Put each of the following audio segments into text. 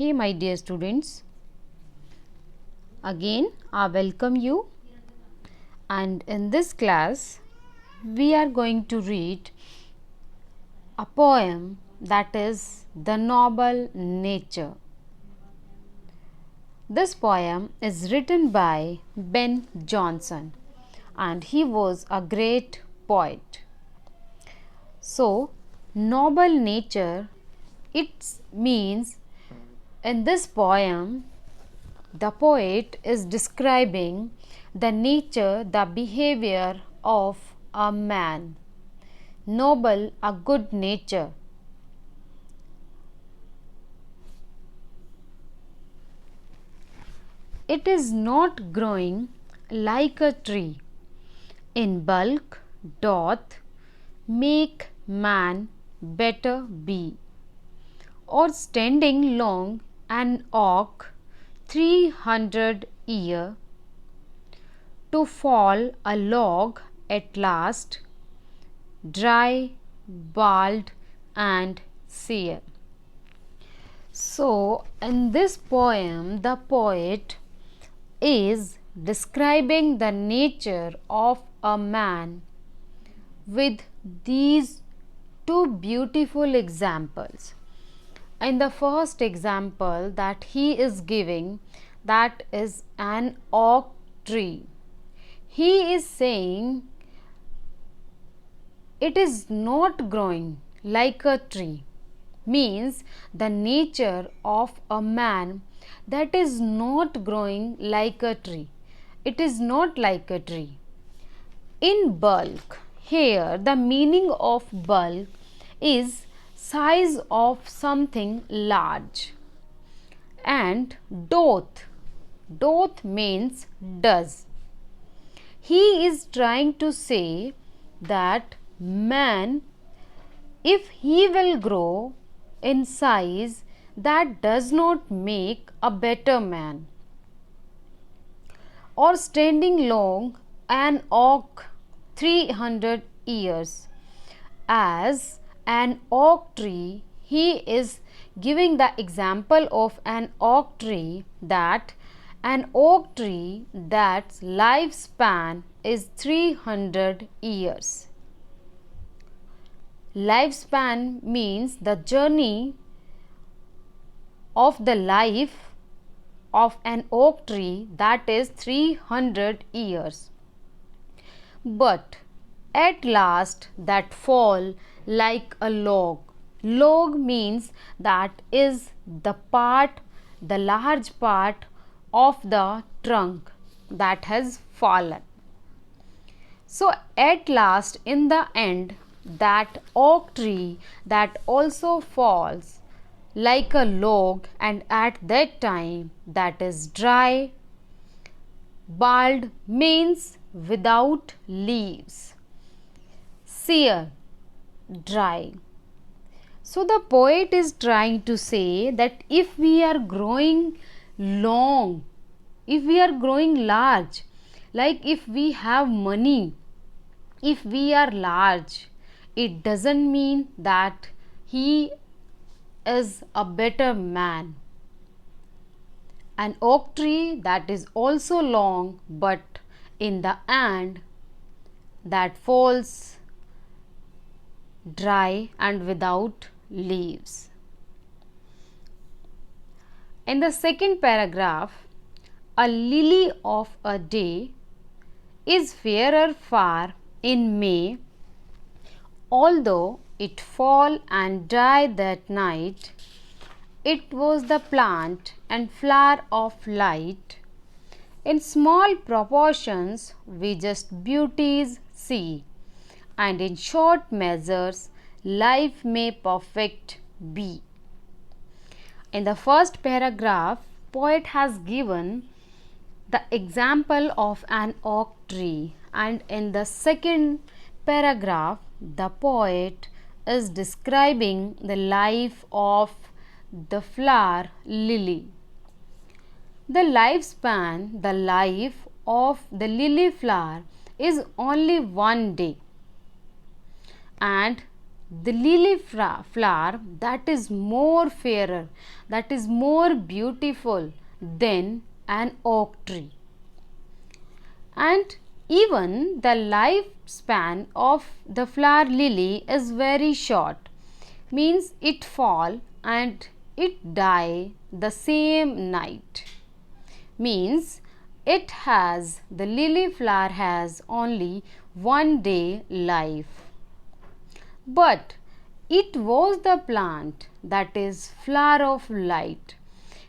Hey my dear students, again I welcome you, and in this class we are going to read a poem, that is The Noble Nature. This poem is written by Ben Jonson and he was a great poet. So, noble nature, it means in this poem the poet is describing the nature, the behavior of a man. Noble, a good nature. It is not growing like a tree, in bulk doth make man better be, or standing long an oak 300 year, to fall a log at last, dry, bald, and sere. So, in this poem, the poet is describing the nature of a man with these two beautiful examples. In the first example that he is giving, that is an oak tree. He is saying it is not growing like a tree, means the nature of a man that is not growing like a tree. It is not like a tree. In bulk, here the meaning of bulk is size of something large, and doth means does. He is trying to say that man, if he will grow in size, that does not make a better man. Or standing long an oak 300 years. As an oak tree, he is giving the example of an oak tree, that an oak tree that's lifespan is 300 years. Lifespan means the journey of the life of an oak tree, that is 300 years. But at last that fall like a log. Log means that is the part, the large part of the trunk that has fallen. So at last, in the end, that oak tree that also falls like a log, and at that time that is dry. Bald means without leaves. Sere, dry. So the poet is trying to say that if we are growing long, if we are growing large, like if we have money, if we are large, it doesn't mean that he is a better man. An oak tree that is also long, but in the end that falls dry and without leaves. In the second paragraph, a lily of a day is fairer far in May, although it fall and die that night. It was the plant and flower of light. In small proportions we just beauties see, and in short measures life may perfect be. In the first paragraph, poet has given the example of an oak tree, and in the second paragraph the poet is describing the life of the flower lily. The lifespan, the life of the lily flower is only one day, and the lily flower that is more fairer, that is more beautiful than an oak tree. And even the lifespan of the flower lily is very short, means it fall and it die the same night, means the lily flower has only one day life. But it was the plant that is flower of light.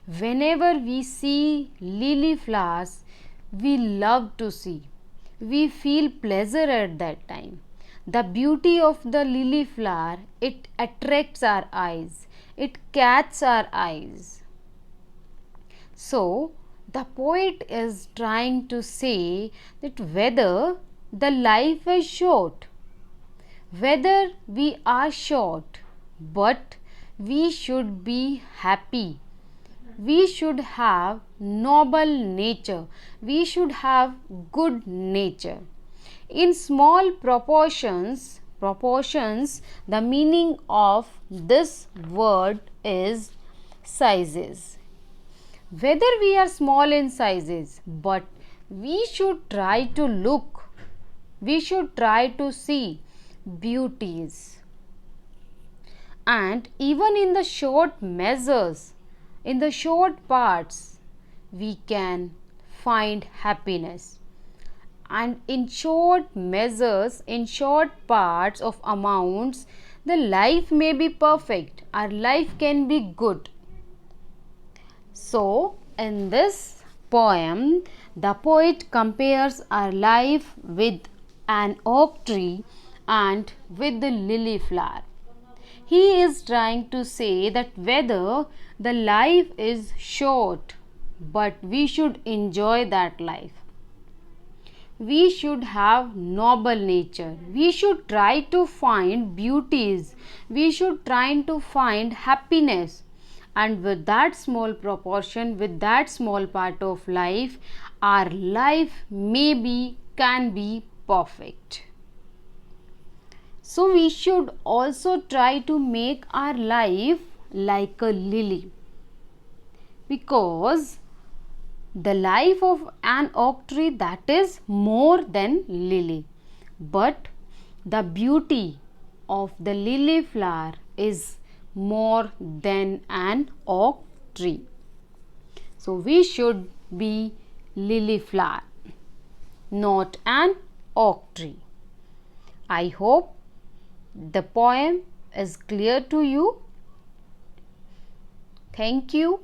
Whenever we see lily flowers, we love to see. We feel pleasure at that time. The beauty of the lily flower, it attracts our eyes. It catches our eyes. So, the poet is trying to say that whether the life is short, whether we are short, but we should be happy. We should have noble nature. We should have good nature. In small proportions, the meaning of this word is sizes. Whether we are small in sizes, but we should try to look, we should try to see beauties. And even in the short measures, in the short parts, we can find happiness. And in short measures, in short parts of amounts, the life may be perfect, our life can be good. So, in this poem, the poet compares our life with an oak tree and with the lily flower. He is trying to say that whether the life is short, but we should enjoy that life. We should have noble nature. We should try to find beauties. We should try to find happiness. And with that small proportion, with that small part of life, our life can be perfect. So we should also try to make our life like a lily, because the life of an oak tree, that is more than lily, but the beauty of the lily flower is more than an oak tree. So we should be lily flower, not an oak tree. I hope the poem is clear to you. Thank you.